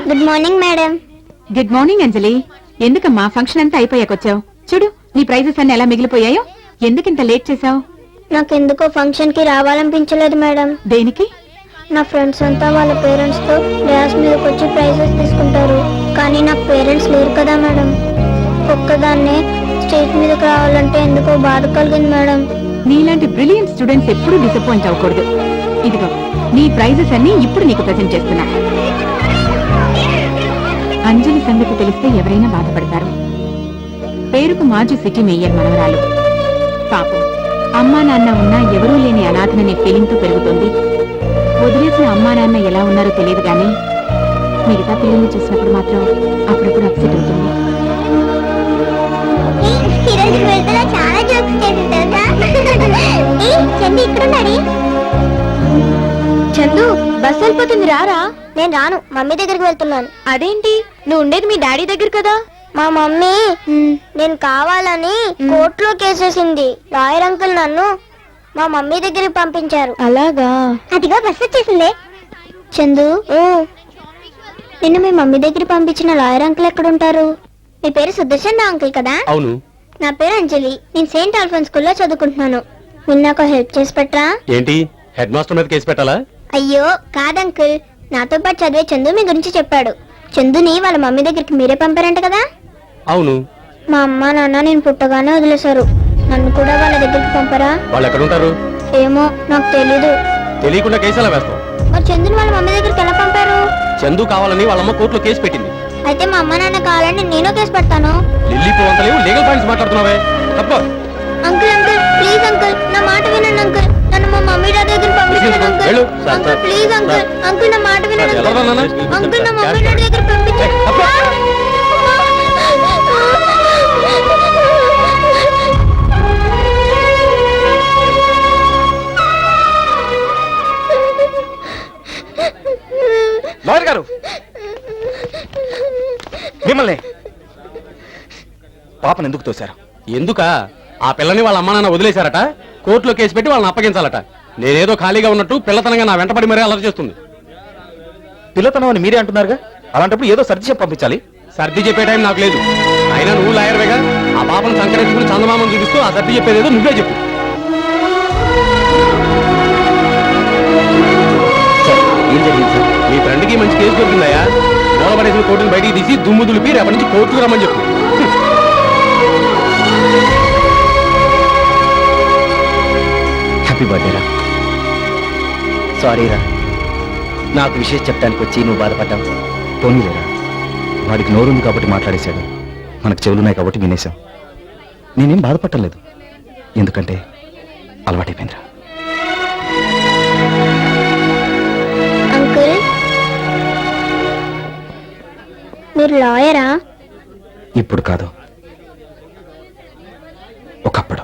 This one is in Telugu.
Good morning madam. Good morning Anjali. ఎందుకమ్మా ఫంక్షన్ అంతా అయిపోయాకొచ్చావు? చూడు నీ ప్రైజెస్ అన్ని ఎలా మిగిలిపోయాయో. ఎందుకింత లేట్ చేసావు? నాకెందుకో ఫంక్షన్ కి రావాలనిపించలేదు మేడం. దేనికి? నా ఫ్రెండ్స్ అంతా వాళ్ళ పేరెంట్స్ తో డ్యాన్స్ మీదకి వచ్చి ప్రైజెస్ తీసుకుంటారు, కానీ నాకు పేరెంట్స్ లేరు కదా మేడం. ఒక్కదాన్నే స్టేజ్ మీదకి రావాలంటే ఎందుకో బాధ కలిగింది మేడం. నీలాంటి బ్రిలియంట్ స్టూడెంట్స్ ఎప్పుడూ డిసప్పాయింట్ అవ్వకూడదు. ఇదిగో నీ ప్రైజెస్ అన్ని ఇప్పుడు నీకు ప్రెజెంట్ చేస్తున్నా. అంజలి సంగతి తెలిస్తే ఎవరైనా బాధపడతారు. పేరుకు మాజీ సిటీ మేయర్ మనవరాలు. పాపం అమ్మా నాన్న ఉన్నా ఎవరూ లేని అనాథననే ఫీలింగ్ తో పెరుగుతోంది. వదిలేసిన అమ్మా నాన్న ఎలా ఉన్నారో తెలియదు గానీ మిగతా పిల్లల్ని చూసినప్పుడు మాత్రం అప్పుడప్పుడు అప్సెట్ అవుతుంది. చందు, బస్ వెళ్ళిపోతుంది, రారా. నేను రాను, మమ్మీ దగ్గరికి వెళ్తున్నాను. అదేంటి, నువ్వు ఉండేది మీ డాడీ దగ్గర కదా. మా మమ్మీ నేను కావాలని కోర్టులో కేసేసింది. లాయర్ అంకుల్ నన్ను మా మమ్మీ దగ్గరికి పంపించారు. అలాగా? అదిగో బస్ వచ్చేసింది. చందు, నిన్ను మీ మమ్మీ దగ్గర పంపించిన లాయర్ అంకుల్ ఎక్కడ ఉంటారు? మీ పేరు సుదర్శన్ అంకుల్ కదా? అవును. నా పేరు అంజలి. నేను సెయింట్ ఆల్ఫోన్స్ స్కూల్లో చదువుకుంటున్నాను. మీరు నాకు హెల్ప్ చేసి పెట్టరా? ఏంటి, హెడ్ మాస్టర్ మీద కేసు పెట్టాలా? అయ్యో కాదంకుల్, నాతో పాటు చదివే చందు మీ గురించి చెప్పాడు. చందుని వాళ్ళ మమ్మీ దగ్గరికి మీరే పంపారంట కదా? అవును. మా అమ్మ నాన్న నేను పుట్టగానే వదిలేశారు. నన్ను కూడా వాళ్ళ దగ్గరికి పంపరా? వాళ్ళు ఎక్కడ ఉంటారు? ఏమో నాకు తెలీదు. తెలియకుండా కేసు ఎలా వేస్తాం? మరి చందుని వాళ్ళ మమ్మీ దగ్గరికి ఎలా పంపారు? చందు కావాలని వాళ్ళమ్మ కోర్టులో కేసు పెట్టింది. అయితే మా అమ్మ నాన్న కావాలని నేను కేసు పెడతాను. లిల్లీ పోవంతలేవు, లీగల్ పాయింట్స్ మాట్లాడుతున్నావే. తప్ప. అంకుల్ అంకుల్ ప్లీజ్ అంకుల్, నా మాట వినండి అంకుల్. నన్ను మా మమ్మీ డాడీ దగ్గర పంపించండి uncle. Uncle please uncle, uncle నా మాట వినండి అంకుల్. అంకుల్ నా మమ్మీ డాడీ దగ్గర పంపించండి. లాయర్ గారు మిమ్మల్ని పాపను ఎందుకు తోశారు? ఎందుకా? ఆ పిల్లని వాళ్ళ అమ్మా నాన్న వదిలేశారట. కోర్టులో కేసు పెట్టి వాళ్ళని అప్పగించాలట. నేనేదో ఖాళీగా ఉన్నట్టు పిల్లతనంగా నా వెంటపడి మరీ అలర్ట్ చేస్తుంది. పిల్లతనం అని మీరే అంటున్నారుగా, అలాంటప్పుడు ఏదో సర్ది చెప్పి పంపించాలి. సర్ది చెప్పే టైం నాకు లేదు. అయినా నువ్వు లాయర్వేగా, ఆ పాపను సంకరించుకుని చందమామను చూపిస్తూ ఆ సర్ది చెప్పేదేదో నువ్వే చెప్పు. ఏం జరిగింది సార్? మీ ఫ్రెండ్కి మంచి కేసు దొరికిందయా. మూలపడేసిన కోర్టును బయటికి తీసి దుమ్ము దులిపి రేపటి నుంచి కోర్టుకు రమ్మని చెప్పు. హ్యాపీ బర్త్డే రా. సారీ రా, నాకు విషయం చెప్పడానికి వచ్చి నువ్వు బాధపడ్డావు. పోనీలేరా, వాడికి నోరుంది కాబట్టి మాట్లాడేశాడు, మనకు చెవులున్నాయి కాబట్టి వినేశాం. నేనేం బాధపడలేదు, ఎందుకంటే అలవాటైపోయిందిరా. అంకుల్ మీరు లాయరా? ఇప్పుడు కాదు, ఒకప్పుడు.